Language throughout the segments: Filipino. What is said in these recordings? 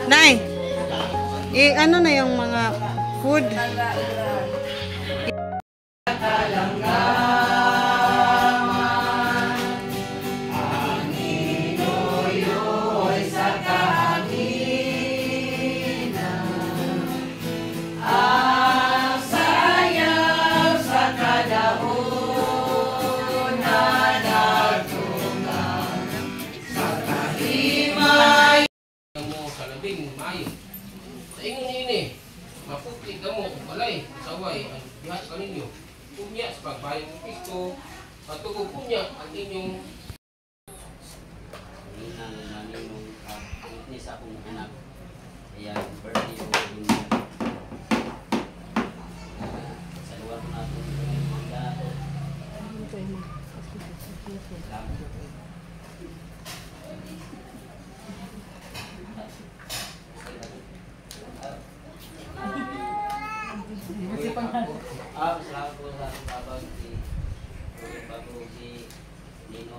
Nay, ano na yung mga food? Sa ingon ini, maputi ka mo, balay, saway, ang bihat ka ninyo. Punya sa pagbayang ng pisto, matugog punya ang inyong namin yung witness akong anak. Kaya, birthday o punya. Sa lugar ko natin, yung mga salamat po sa babag si Nino.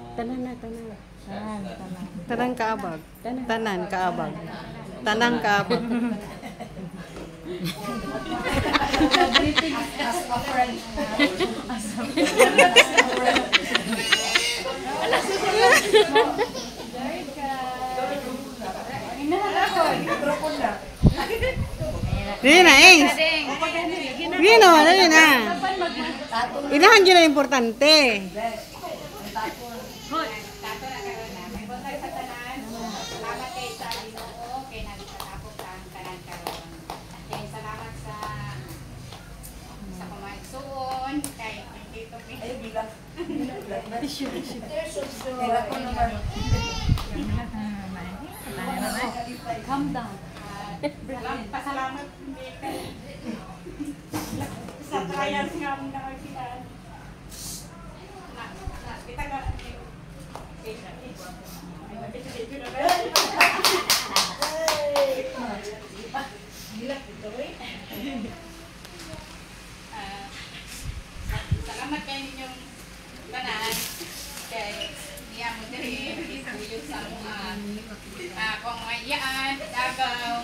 Tanan kaabag. Tanan kaabag. Tanang kaabag. Dili na, Ace. Gino, dali na. Ilahan dyan na importante. Salamat kay sa Ginoo kay nagpatapok ang kanan karon. Kay salamat sa pamaigsuon kay dito ay bilang. Bila ko naman. Calm down. Pasalamat sa trials nga mong nakakitaan. Kita nga salamat kayo ninyong tanan kay niya mo diri ituyo sa kung mga iyaan, dagaw,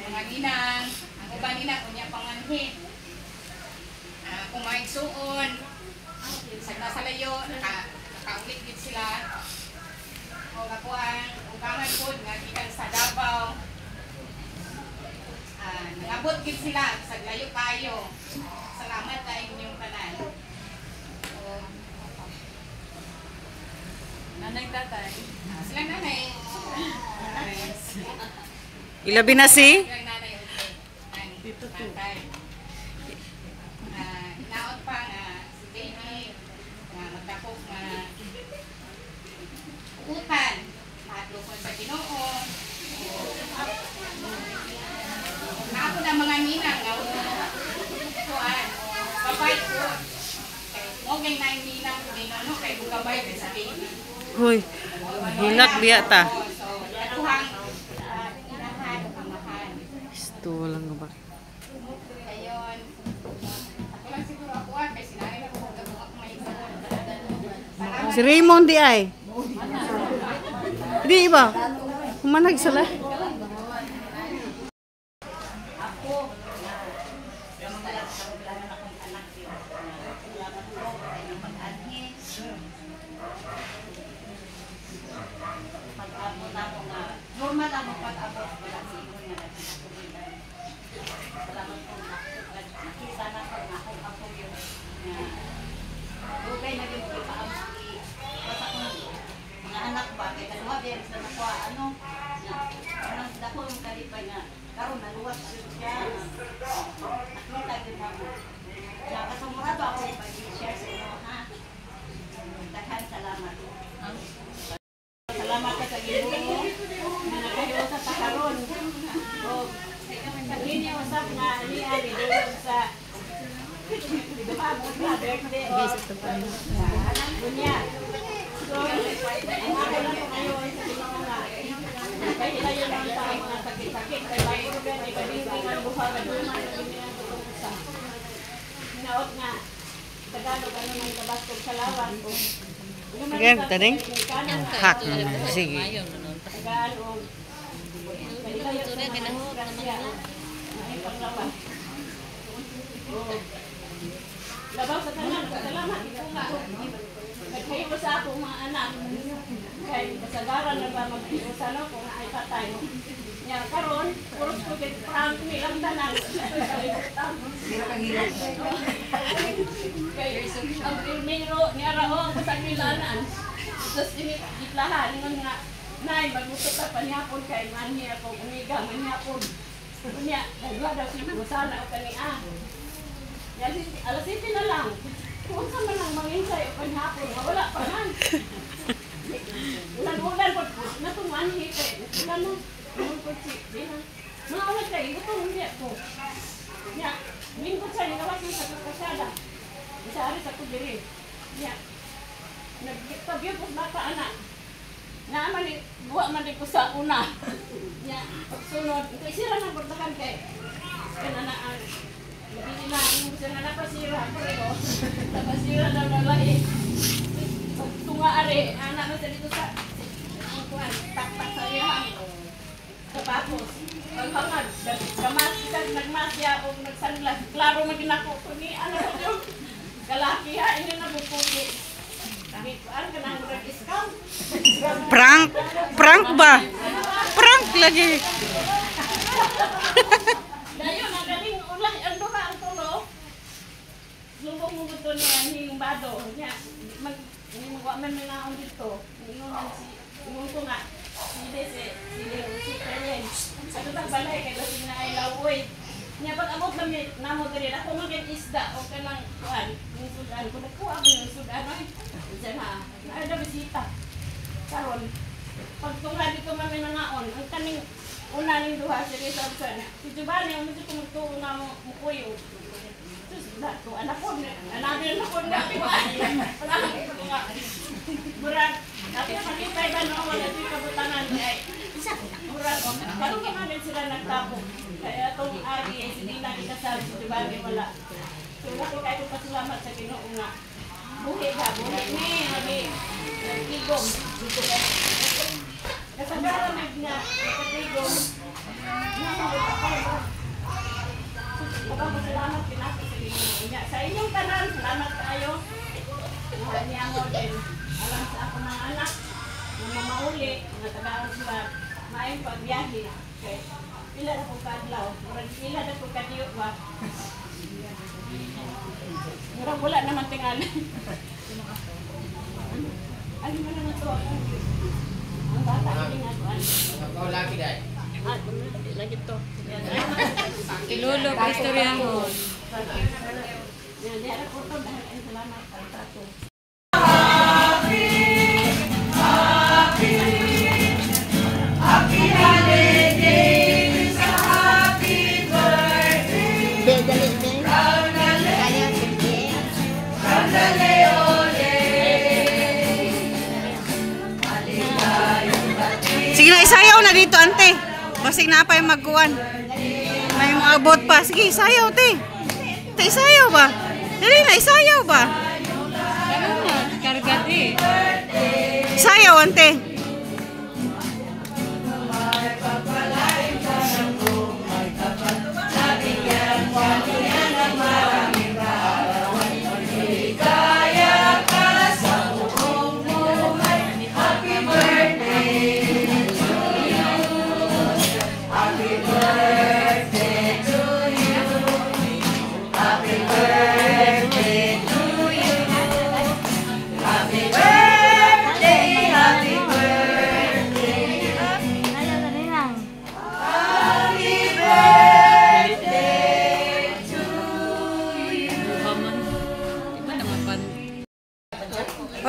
mga ginang, ang uban nila kunya panganhin. Kung mga igsuon, sa nasalayo, nakaulit gid sila. O kapuan, ubangan po, nagikan sa Davao. Nangabot gid sila, sa layo kayo. Salamat sa inyong tanan. Nanay tatay. Sila nanay. Ilabi na si? Dito to. Hinaot pa nga si baby nga magdapok nga utan. Matlukon sa Ginoo. Napo na mga ninang nga kuan. Babay ko. Mo kay nine ninang Ginoo kay gabay sa baby. Hoy, hilak biya ta. Ito lang ba? Ayun. Ako lang siguro ako kay sinari na ko ako may Si Raymond di ay. Di ba? Humanag sila. Normal lang pag-abot wala siguro nga salamat po nakita na ko na ako yung okay na yung ipaamsi basta ko mga anak ba kay dalawa din sa nakuha anong dako yung kalipay nga karon naluwas siya nakita din ako kaya kasumurado ako pag-share sa inyo ha daghan salamat salamat ka sa Ginoo na nakahiwa sa takaron. Guys, ito pa. Sige, taring. Hak naman. Sige. Labaw sa tanan, salamat ito nga. Nagkayo sa ako mga anak. Kay kasagaran na ba mag-iusan ako na ay patay. Yan, karon, puros ko kay prank nilang tanan. Kay ang primero ni Arao ang kasagilanan. Tapos itlahan nga, nay, magmutot ka pa niyapon kay mani ako, umiga, maniyapon. Kunya, nagwa daw si Rosana o kaniya. Yan, alas 7 na lang. Kung saan man ang manginsay o panhapon, wala pa man. Ulan-ulan po, natungan hipit. Ulan mo, po si, mga ulat kayo, itong hindi po. Yan, mingkot siya, nilawag niya sa kasyada. Isari sa kudirin. Yan, nagpagyo po bata anak. Naaman, buwa man ko sa una. Yan, pagsunod, sira ng portakan kayo. Kananaan. Hindi na, yung gusto na napasira. Napasira daw na lahi. Tunga are, anak na sa dito sa takpak sa iyan. Tapos, paghangad, nagmasya o nagsanlas. Klaro maginako ko ni anak ko yung kalaki ha, hindi na bupugi. Ano ka nang mag-discount? Prank? Prank ba? Prank lagi. Dayon, ang galing ulah, ang duha ang tulo. Lumbong mo ito niya, yung bado. Hindi magwaman may naon dito. Ingon ko nga, si Karen. Sa tutang balay, kaya kasi na ay lawoy. Niya, pag abot na mo rin, ako maging isda o ka ng kuhan, yung sudan. Kung nagkuha mo yung sudan, ay, dyan ha, na bisita. Karon, pag tunga dito mami nangaon, ang kaning una ning duha sa Rizal. Si Giovanni, ang medyo tumutulong na mo kuyo. Anak ko, anak ko na ako. Anak ko nga. Murag, dati na makita iba no, wala ito yung kabutanan. Murag, parang kamanin sila nagtapo. Kaya itong ari, hindi na ikasal si Giovanni, wala. So, laki kayo pasalamat sa Ginoo nga. Buhi ka, buhi ni, nagigom. Kasagaran niya, nagigom. Salamat pinasa sa inyo. Sa inyong tanan, salamat kayo. Niya mo din. Alam sa ako mga anak, na mamauli, mga tagaan sila, maayong pagbiyahe. Okay. Pila na kong kadlaw. Pila na kong kadiyot ba? Murang wala naman tingalan. Ano mo naman ito? Ang bata, hindi nga ito. Ikaw lagi dahil. Lagi ito. Ilolo, istorya mo. Yan, diyan ako ito. Dahil salamat sa trato. Sige na, isayaw na dito, ante. Basig na pa yung magkuhan. May mga abot pa. Sige, isayaw, te. Te, isayaw ba? Dali na, isayaw ba? Kargati. Isayaw, ante.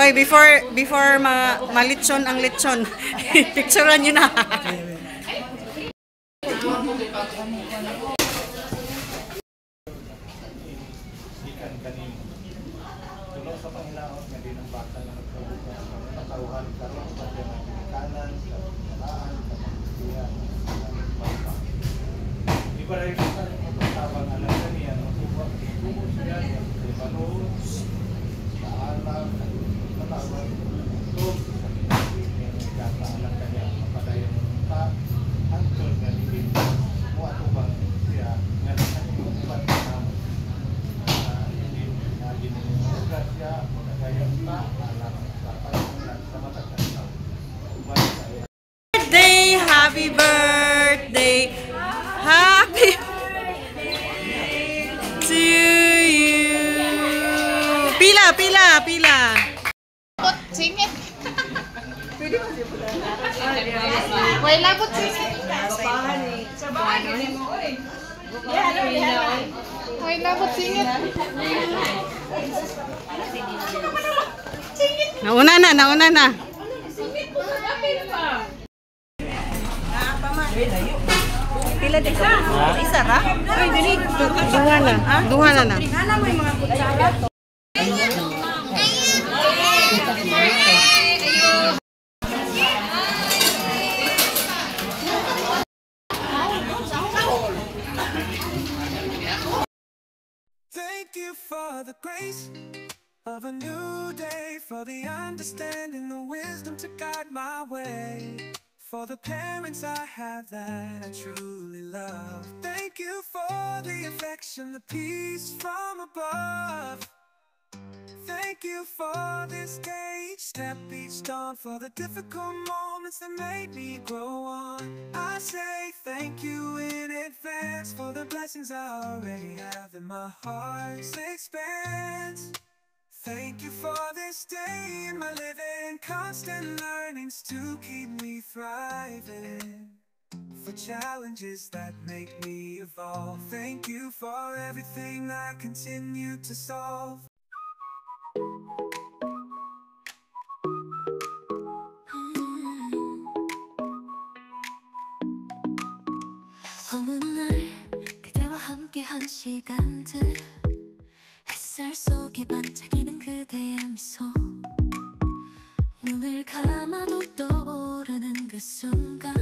Oy, before malitson ang litson. Picturean niyo na. Ikan kanin. Happy birthday. Happy to you. Pila, pila, pila. Singit. Way labot singit. Way labot singit. Nauna na, nauna na. Pila din ka? Isa ra? Ay, dili. Duha na. Duha na na. Thank you for the grace of a new day, for the understanding, the wisdom to guide my way, for the parents I have that I truly love. Thank you for the affection, the peace from above. Thank you for this day, each step, each dawn, for the difficult moments that made me grow on. I say thank you in advance for the blessings I already have in my heart's expanse. Thank you for this day and my living, constant learnings to keep me thriving, for challenges that make me evolve. Thank you for everything I continue to solve. 어느 날 그대와 함께한 시간들, 햇살 속에 반짝이는 그대의 미소, 눈을 감아도 떠오르는 그 순간,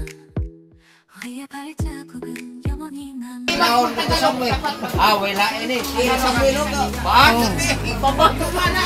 우리의 발자국은 영원히 남아. Wala ini. Bakit? Anak,